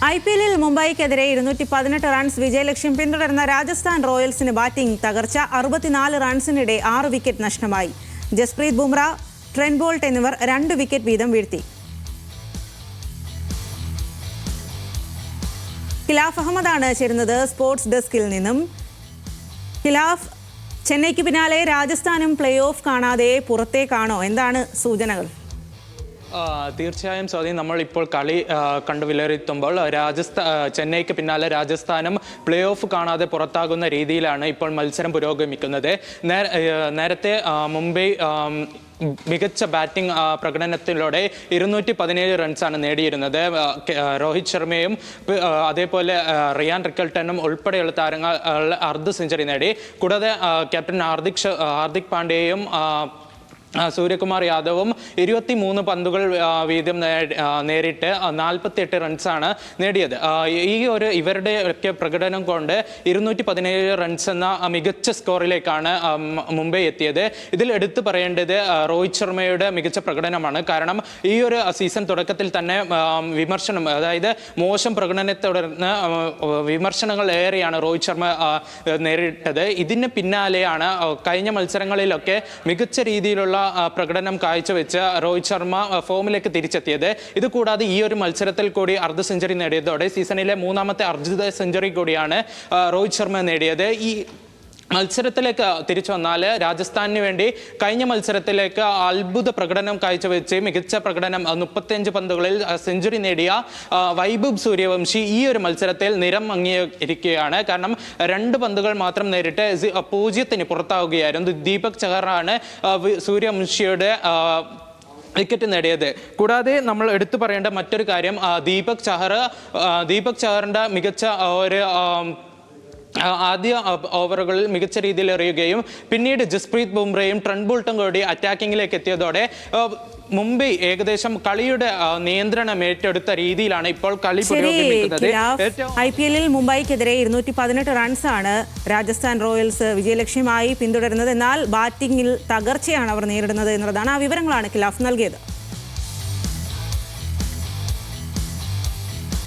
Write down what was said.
IPL മുംബൈക്കെതിരെ 218 runs വിജയലക്ഷ്യം പിന്തുടർന്ന Rajasthan റോയൽസിന് batting തകർച്ച. 64 റൺസിനിടെ 6 വിക്കറ്റ് നഷ്ടമായി. ജസ്പ്രീത് ബുംറ, ട്രെന്റ് ബോൾട്ട് എന്നിവർ 2 വിക്കറ്റ് വീതം വീഴ്ത്തി. ഖിലാഫ് അഹമ്മദാണ് ചേരുന്നത് സ്പോർട്സ് ഡെസ്കിൽ നിന്നും. ഖിലാഫ്, ചെന്നൈക്ക് പിന്നാലെ രാജസ്ഥാനും പ്ലേ ഓഫ് കാണാതെ പുറത്തേക്കാണോ? എന്താണ് സൂചനകൾ? തീർച്ചയായും സ്വാതി, നമ്മൾ ഇപ്പോൾ കളി കണ്ടു വിലയിരുത്തുമ്പോൾ ചെന്നൈക്ക് പിന്നാലെ രാജസ്ഥാനും പ്ലേ ഓഫ് കാണാതെ പുറത്താകുന്ന രീതിയിലാണ് ഇപ്പോൾ മത്സരം പുരോഗമിക്കുന്നത്. നേരത്തെ മുംബൈ മികച്ച ബാറ്റിംഗ് പ്രകടനത്തിലൂടെ 217 റൺസാണ് നേടിയിരുന്നത്. രോഹിത് ശർമ്മയും അതേപോലെ റിയാൻ റിക്കൽട്ടനും ഉൾപ്പെടെയുള്ള താരങ്ങൾ അർദ്ധ സെഞ്ചുറി നേടി. കൂടാതെ ക്യാപ്റ്റൻ ഹാർദിക് പാണ്ഡ്യയും സൂര്യകുമാർ യാദവും 23 പന്തുകൾ വീതം നേരിട്ട് 48 റൺസാണ് നേടിയത്. ഇവരുടെ ഒക്കെ പ്രകടനം കൊണ്ട് 217 റൺസ് എന്ന മികച്ച സ്കോറിലേക്കാണ് മുംബൈ എത്തിയത്. ഇതിൽ എടുത്തു പറയേണ്ടത് രോഹിത് ശർമ്മയുടെ മികച്ച പ്രകടനമാണ്. കാരണം ഈ ഒരു സീസൺ തുടക്കത്തിൽ തന്നെ വിമർശനം, അതായത് മോശം പ്രകടനത്തെ തുടർന്ന് വിമർശനങ്ങൾ ഏറെയാണ് രോഹിത് ശർമ്മ നേരിട്ടത്. ഇതിന് പിന്നാലെയാണ് കഴിഞ്ഞ മത്സരങ്ങളിലൊക്കെ മികച്ച രീതിയിലുള്ള പ്രകടനം കാഴ്ചവെച്ച് രോഹിത് ശർമ്മ ഫോമിലേക്ക് തിരിച്ചെത്തിയത്. ഇത് കൂടാതെ ഈ ഒരു മത്സരത്തിൽ കൂടി അർദ്ധ സെഞ്ചുറി നേടിയതോടെ സീസണിലെ 3ാമത്തെ അർദ്ധ സെഞ്ചുറി കൂടിയാണ് രോഹിത് ശർമ്മ നേടിയത്. ഈ മത്സരത്തിലേക്ക് തിരിച്ചു വന്നാൽ രാജസ്ഥാനിന് വേണ്ടി കഴിഞ്ഞ മത്സരത്തിലേക്ക് അത്ഭുത പ്രകടനം കാഴ്ചവെച്ച് മികച്ച പ്രകടനം 35 പന്തുകളിൽ സെഞ്ചുറി നേടിയ വൈഭവ് സൂര്യവംശി ഈ ഒരു മത്സരത്തിൽ നിറം മങ്ങിയിരിക്കുകയാണ്. കാരണം 2 പന്തുകൾ മാത്രം നേരിട്ട് 0-ന് പുറത്താവുകയായിരുന്നു. ദീപക് ചഹറാണ് സൂര്യവംശിയുടെ വിക്കറ്റ് നേടിയത്. കൂടാതെ നമ്മൾ എടുത്തു പറയേണ്ട മറ്റൊരു കാര്യം, ദീപക് ചഹറിന്റെ മികച്ച ഒരു ആദ്യ ഓവറുകളിൽ മികച്ച രീതിയിൽ എറിയുകയും പിന്നീട് ജസ്പ്രീത് ബുംറയും ട്രെന്റ് ബോൾട്ടും കൂടി അറ്റാക്കിങ്ങിലേക്ക് എത്തിയതോടെ മുംബൈ ഏകദേശം കളിയുടെ നിയന്ത്രണം ഏറ്റെടുത്ത രീതിയിലാണ് ഇപ്പോൾ കളി പുരോഗമിക്കുന്നത്. IPL മുംബൈക്കെതിരെ 218 റൺസാണ് രാജസ്ഥാൻ റോയൽസ് വിജയലക്ഷ്യമായി പിന്തുടരുന്നത്. എന്നാൽ ബാറ്റിംഗിൽ തകർച്ചയാണ് അവർ നേരിടുന്നത് എന്നതാണ്. ആ വിവരങ്ങളാണ് ഖിലാഫ് നൽകിയത്.